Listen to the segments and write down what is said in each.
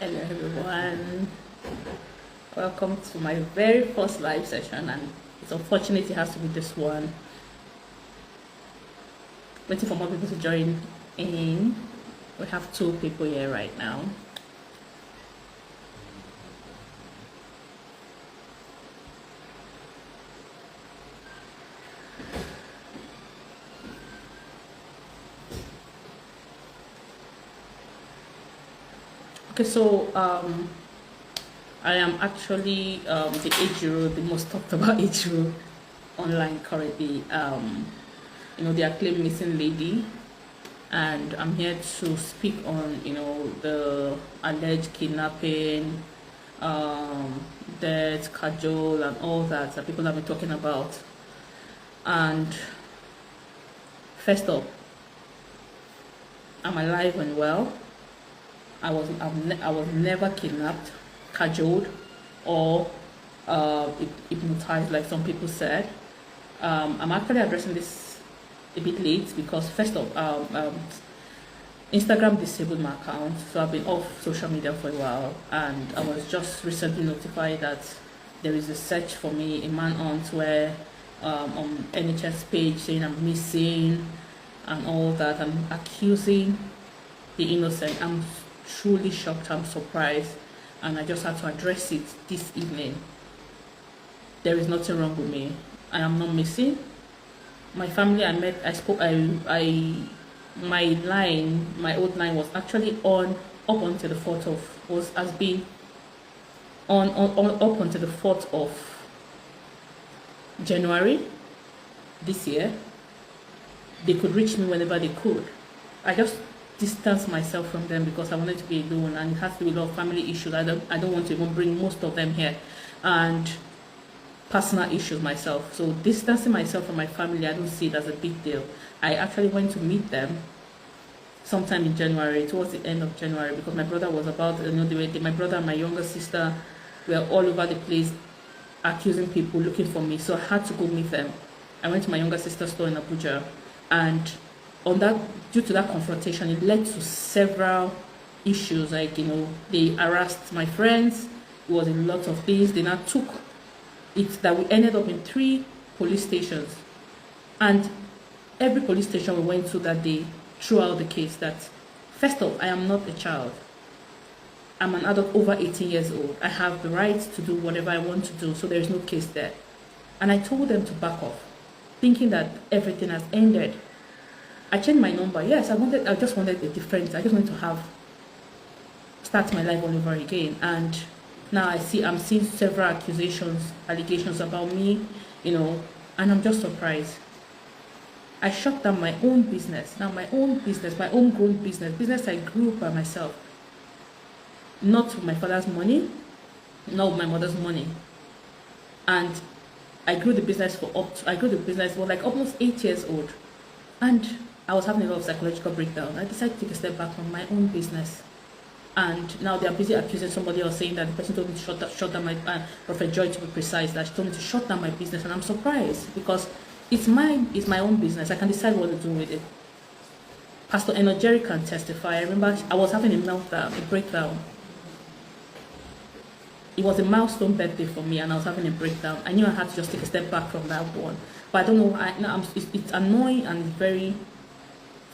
Hello everyone, welcome to my very first live session, and it's unfortunate it has to be this one. Waiting for more people to join in. We have 2 people here right now. Okay, so I am actually the Ejiro, the most talked about Ejiro online currently. You know, the acclaimed missing lady, and I'm here to speak on, you know, the alleged kidnapping, death, cajole, and all that people have been talking about. And first up, I'm alive and well. I was never kidnapped, cajoled, or hypnotized like some people said. I'm actually addressing this a bit late because first of Instagram disabled my account, so I've been off social media for a while, and I was just recently notified that there is a search for me, a manhunt, where on NHS page saying I'm missing and all that. I'm accusing the innocent. I'm truly shocked, I'm surprised, and I just had to address it this evening. There is nothing wrong with me. I am not missing. My family, my old line was actually on up until the 4th of, has been on up until the 4th of January this year. They could reach me whenever they could. I just distance myself from them because I wanted to be alone, and it has to be a lot of family issues. I don't want to even bring most of them here, and personal issues myself. So distancing myself from my family, I don't see it as a big deal. I actually went to meet them sometime in January, towards the end of January, because my brother was about, you know, my brother and my younger sister were all over the place accusing people, looking for me. So I had to go meet them. I went to my younger sister's store in Abuja, and due to that confrontation, it led to several issues. Like, you know, they harassed my friends. It was a lot of things. They now took it that we ended up in 3 police stations, and every police station we went to that day threw out the case that, first off, I am not a child. I'm an adult over 18 years old. I have the right to do whatever I want to do, so there is no case there. And I told them to back off, thinking that everything has ended. I changed my number. Yes, I just wanted a difference. I just wanted to start my life all over again. And now I'm seeing several allegations about me, you know, and I'm just surprised. I shut down my own business. Now my own grown business I grew by myself. Not with my father's money, not with my mother's money. And I grew the business for like almost 8 years old. And I was having a lot of psychological breakdown. I decided to take a step back from my own business. And now they are busy accusing somebody else, saying that the person told me to shut down my, Prophet Joy to be precise, that she told me to shut down my business. And I'm surprised because it's my own business. I can decide what to do with it. Pastor L1g10us can testify. I remember I was having a meltdown, a breakdown. It was a milestone birthday for me, and I was having a breakdown. I knew I had to just take a step back from that one. But I don't know, it's annoying and very,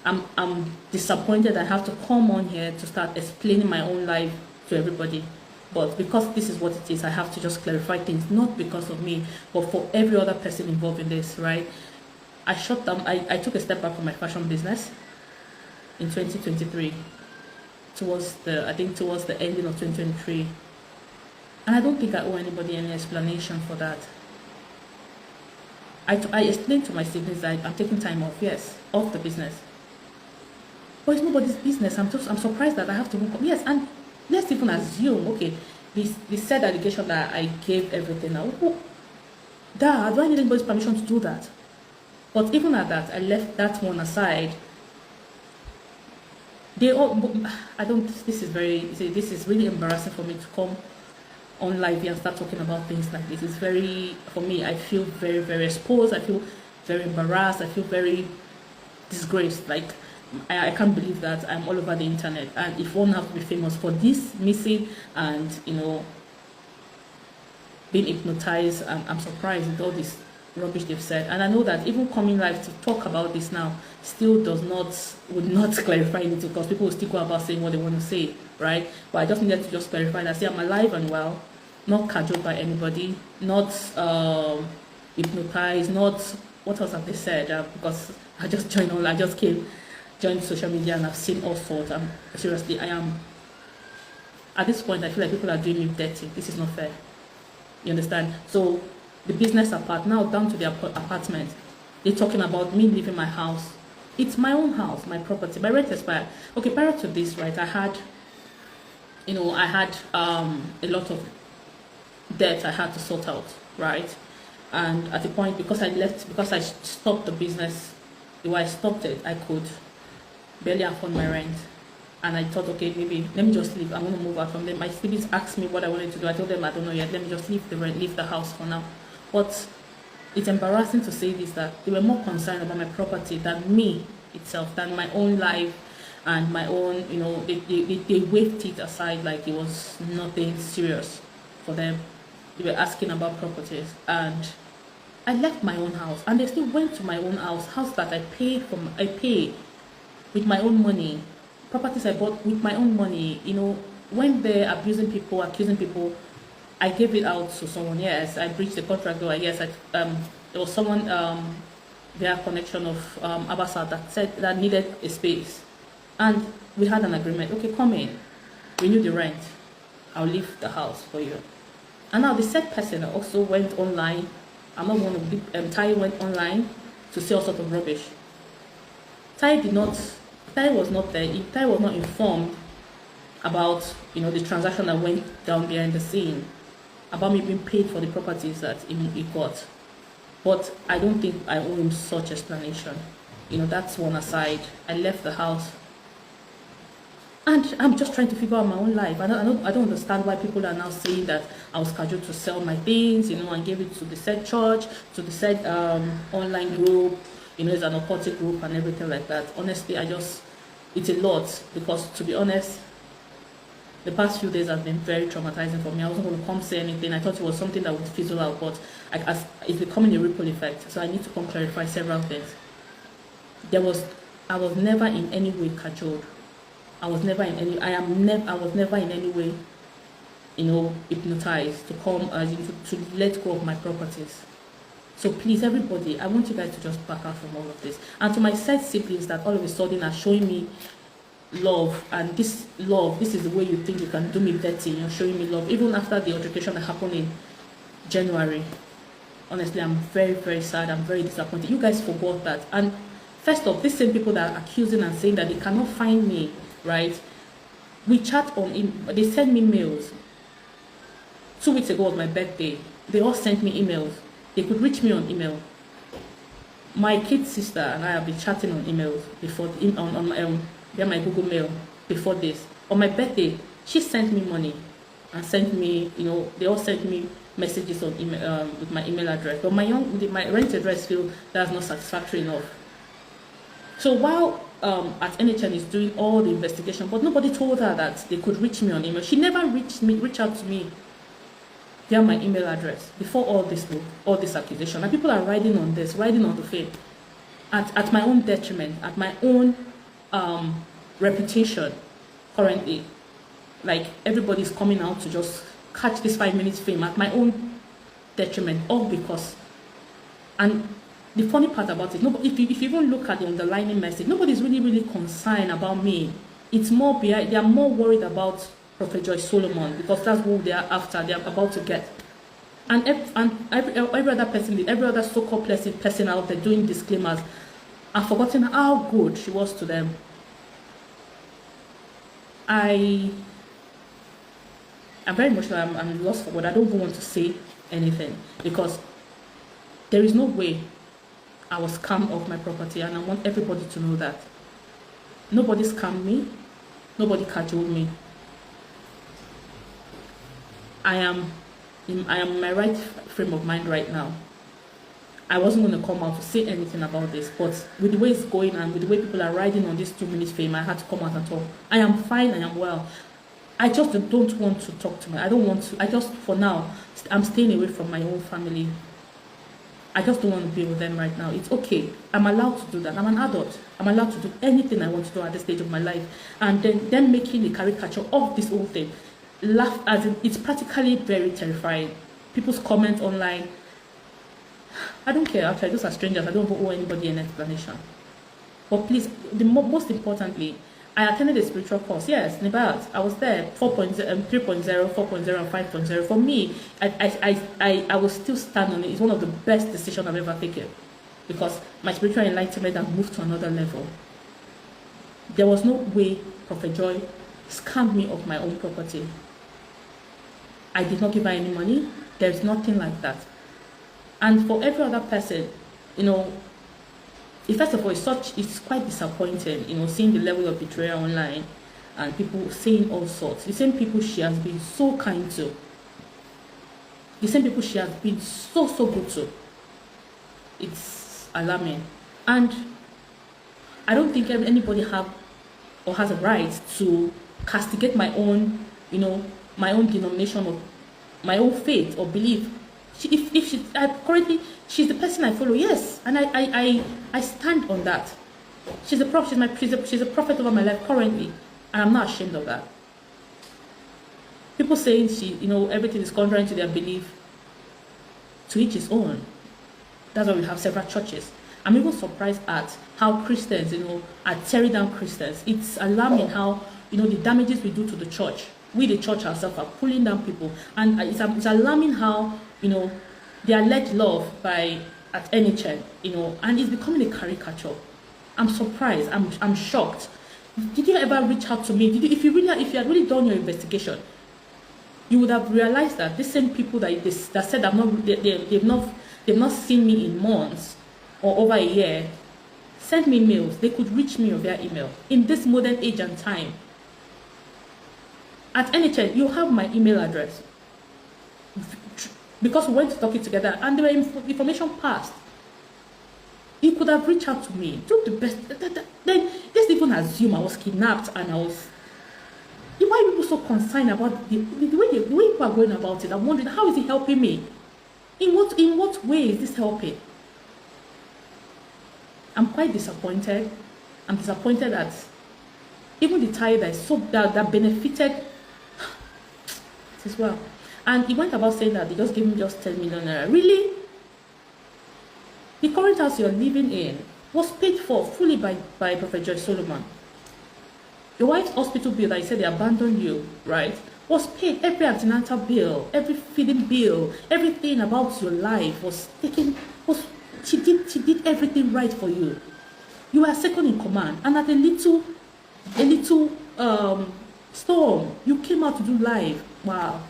I'm disappointed I have to come on here to start explaining my own life to everybody. But because this is what it is, I have to just clarify things, not because of me, but for every other person involved in this, right? I took a step back from my fashion business in 2023, towards the ending of 2023. And I don't think I owe anybody any explanation for that. I explained to my siblings that I'm taking time off, yes, off the business. But it's nobody's business. I'm surprised that I have to move up. Yes, and let's even assume, okay, this said allegation that I gave everything out. Dad, do I need anybody's permission to do that? But even at that, I left that one aside. This is really embarrassing for me to come on live and start talking about things like this. It's very, for me, I feel very, very exposed. I feel very embarrassed. I feel very disgraced. Like, I can't believe that I'm all over the internet. And if one has to be famous for this missing and, you know, being hypnotized, I'm surprised with all this rubbish they've said. And I know that even coming live to talk about this now still would not clarify anything, because people will still go about saying what they want to say, right? But I just needed to just clarify that, say I'm alive and well, not cajoled by anybody, not hypnotized, not, what else have they said? Because I just joined social media and I've seen all sorts. Seriously, I am, at this point, I feel like people are doing me dirty. This is not fair. You understand? So the business apart, now down to the apartment, they're talking about me leaving my house. It's my own house, my property. My rent expired. Okay, prior to this, right, I had a lot of debt I had to sort out, right? And at the point, because I stopped the business, the way I stopped it, I could barely afford my rent. And I thought, okay, maybe let me just leave. I'm going to move out from them. My siblings asked me what I wanted to do. I told them I don't know yet. Let me just leave the house for now. But it's embarrassing to say this, that they were more concerned about my property than me itself, than my own life and my own, you know, they waved it aside like it was nothing serious for them. They were asking about properties, and I left my own house, and they still went to my own house that I pay with my own money, properties I bought with my own money. You know, when they're abusing people, accusing people, I gave it out to someone. Yes, I breached the contract. Or yes, there was someone their connection of Abasa that said that needed a space, and we had an agreement. Okay, come in, renew the rent. I'll leave the house for you. And now the said person also went online. I'm not going to be, Tai went online to say all sorts of rubbish. Tai was not there. Tai was not informed about, you know, the transaction that went down behind the scene, about me being paid for the properties that he got. But I don't think I owe him such explanation. You know, that's one aside. I left the house, and I'm just trying to figure out my own life. I don't understand why people are now saying that I was scheduled to sell my things, you know, and give it to the said church, to the said online group, you know, it's an occultic group and everything like that. Honestly, it's a lot, because to be honest, the past few days have been very traumatizing for me. I wasn't going to come say anything. I thought it was something that would fizzle out, but it's becoming a ripple effect. So I need to come clarify several things. I was never in any way cajoled. I was never in any way, you know, hypnotized to come to let go of my properties. So please, everybody, I want you guys to just back out from all of this. And to my said siblings that all of a sudden are showing me love, and this is the way you think you can do me dirty, you're showing me love, even after the altercation that happened in January. Honestly, I'm very, very sad. I'm very disappointed. You guys forgot that. And first off, these same people that are accusing and saying that they cannot find me, right? We chat they send me mails. 2 weeks ago was my birthday. They all sent me emails. They could reach me on email. My kid sister and I have been chatting on emails before, via my Google Mail before this. On my birthday, she sent me money and sent me, you know, they all sent me messages on email with my email address. But my rent address feel that's not satisfactory enough. So while at NHN is doing all the investigation, but nobody told her that they could reach me on email. She never reached out to me via my email address before all this accusation. And people are riding on the fame at my own detriment, at my own reputation currently. Like, everybody's coming out to just catch this 5 minutes fame at my own detriment, all because. And the funny part about it, if you even look at the underlying message, nobody's really concerned about me. It's more behind. They are more worried about Prophet Joy Solomon, because that's who they are after. They are about to get. And every other person, every other so-called person out there doing disclaimers, I've forgotten how good she was to them. I'm very emotional. I'm lost for words. I don't even want to say anything, because there is no way I was scammed off my property, and I want everybody to know that. Nobody scammed me. Nobody cajoled me. I am in my right frame of mind right now. I wasn't going to come out to say anything about this, but with the way it's going and with the way people are riding on this 2 minutes fame, I had to come out and talk. I am fine, I am well. I just don't want to talk to me. I don't want to. I just, for now, I'm staying away from my own family. I just don't want to be with them right now. It's okay. I'm allowed to do that. I'm an adult. I'm allowed to do anything I want to do at this stage of my life. And then them making a caricature of this whole thing, laugh as in, it's practically very terrifying. People's comments online, I don't care. Actually, those are strangers. I don't owe anybody an explanation. But please, most importantly, I attended a spiritual course. Yes, Nebat. I was there. 4.0, 3.0, 4.0, and 5.0. For me, I will still stand on it. It's one of the best decisions I've ever taken, because my spiritual enlightenment has moved to another level. There was no way Prophet Joy scammed me of my own property. I did not give her any money. There's nothing like that. And for every other person, you know, first of all, it's quite disappointing, you know, seeing the level of betrayal online and people saying all sorts. The same people she has been so kind to, the same people she has been so good to. It's alarming. And I don't think anybody has a right to castigate my own, you know, my own denomination or my own faith or belief. Currently she's the person I follow, yes, and I stand on that. She's a prophet. She's a prophet over my life currently, and I'm not ashamed of that. People saying you know, everything is contrary to their belief. To each his own. That's why we have several churches. I'm even surprised at how Christians, you know, are tearing down Christians. It's alarming how, you know, the damages we do to the church. We, the church ourselves, are pulling down people, and it's alarming how, you know, they are led love at NHN, you know, and it's becoming a caricature. I'm surprised. I'm shocked. Did you ever reach out to me? If you had really done your investigation, you would have realized that these same people that said they've not seen me in months or over a year, sent me mails. They could reach me via email in this modern age and time. At NHN, you have my email address, because we went to talk it together and there were information passed. You could have reached out to me, do the best. Then let's even assume I was kidnapped and I was. Why are people so concerned about the way people are going about it? I'm wondering, how is it helping me? In what way is this helping? I'm quite disappointed. I'm disappointed that even the tire that benefited as well. And he went about saying that they just gave him just 10 million naira. Really? The current house you're living in was paid for fully by Prophet Joy Solomon. Your wife's hospital bill that you said they abandoned you, right, was paid. Every antenatal bill, every feeding bill, everything about your life was taken. She did everything right for you. You were second in command, and at a little storm, you came out to do live. Wow.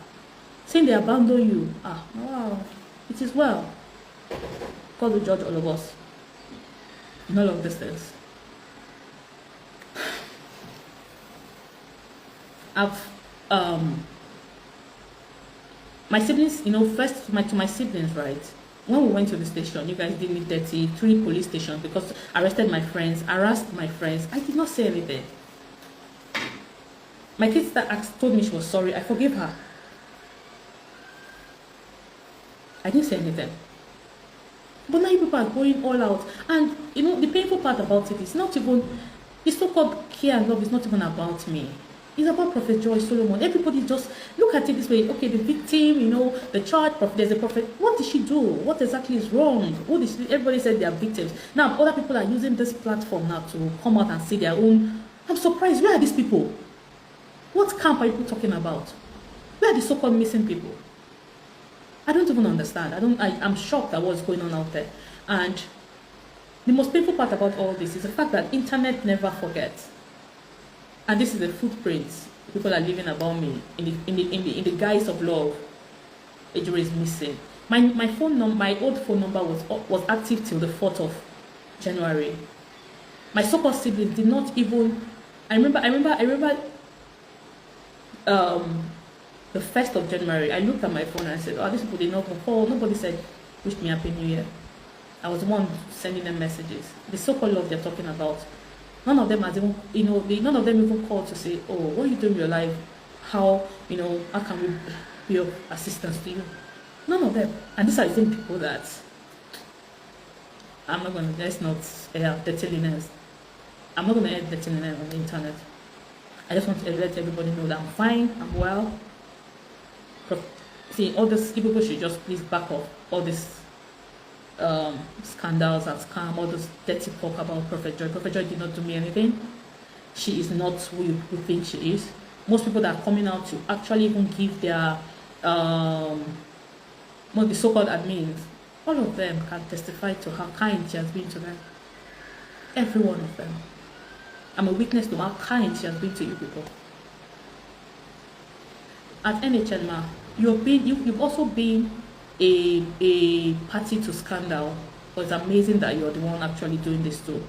Saying they abandon you. Wow. It is well. God will judge all of us in all of these things. My siblings, you know, first to my siblings, right? When we went to the station, you guys did me 33 police stations because arrested my friends, harassed my friends. I did not say anything. My kid sister told me she was sorry. I forgave her. I didn't say anything. But now people are going all out. And, you know, the painful part about it is not even, the so-called care and love is not even about me. It's about Prophet Joy Solomon. Everybody just look at it this way. Okay, the victim, you know, the church, there's a prophet. What did she do? What exactly is wrong? Everybody said they are victims. Now, other people are using this platform now to come out and say their own. I'm surprised. Where are these people? What camp are people talking about? Where are the so-called missing people? I don't even understand. I'm shocked at what's going on out there. And the most painful part about all this is the fact that internet never forgets. And this is the footprint people are leaving about me in the guise of love. Ejiro is missing. My phone number, my old phone number was active till the 4th of January. My so-called siblings did not even. I remember. The 1st of January, I looked at my phone and I said, "Oh, these people did not call. Nobody said wish me happy New Year." I was the one sending them messages. The so-called love they're talking about, none of them has even, none of them even called to say, oh, what are you doing in your life? How, how can we be of assistance to you? None of them. And these are the same people that I'm not going to, let's not air dirtiness. I'm not going to air dirtiness on the internet. I just want to let everybody know that I'm fine, I'm well. See, all this, people should just please back off all these scandals and scam, all this dirty talk about Prophet Joy. Prophet Joy did not do me anything. She is not who you think she is. Most people that are coming out to actually even give their the so-called admins, all of them can testify to how kind she has been to them. Every one of them. I'm a witness to how kind she has been to you people. At NHNMA, you've also been a party to scandal, but it's amazing that you're the one actually doing this too.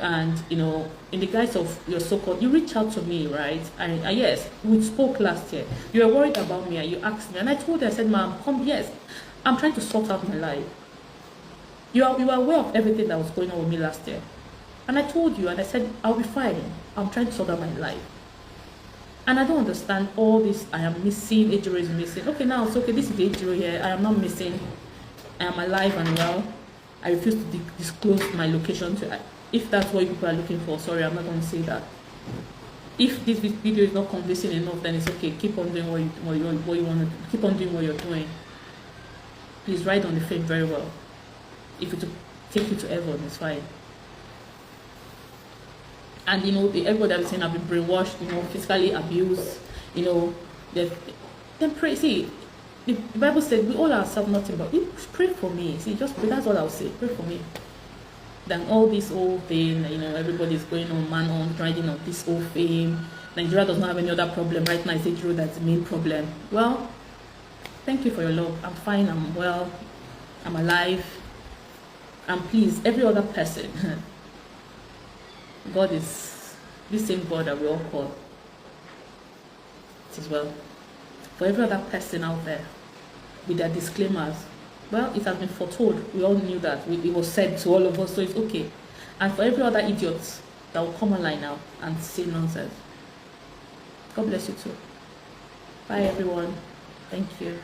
And in the guise of your so-called, you reached out to me, right? And yes, we spoke last year. You were worried about me, and you asked me, and I told you, I said, ma'am, come, yes, I'm trying to sort out my life. You are aware of everything that was going on with me last year, and I told you, and I said, I'll be fine. I'm trying to sort out my life. And I don't understand all this. I am missing. Ejiro is missing. Okay, now it's okay. This is Ejiro here. I am not missing. I am alive and well. I refuse to disclose my location to. If that's what you people are looking for, sorry, I'm not going to say that. If this video is not convincing enough, then it's okay. Keep on doing what you want to do. Keep on doing what you're doing. Please ride on the fame very well. If it will take you to heaven, it's fine. And everybody that is saying I've been brainwashed, physically abused, then pray. See, the Bible said we all ourselves nothing but pray for me. See, just pray. That's all I'll say. Pray for me. Then all this whole thing, everybody's going on riding on this whole fame. Nigeria does not have any other problem right now. It's Ejiro that's the main problem. Well, thank you for your love. I'm fine. I'm well. I'm alive. And please, every other person. God is the same God that we all call. It is well. For every other person out there with their disclaimers, well, it has been foretold. We all knew that. It was said to all of us, so it's okay. And for every other idiot that will come online now and say nonsense, God bless you too. Bye everyone. Thank you.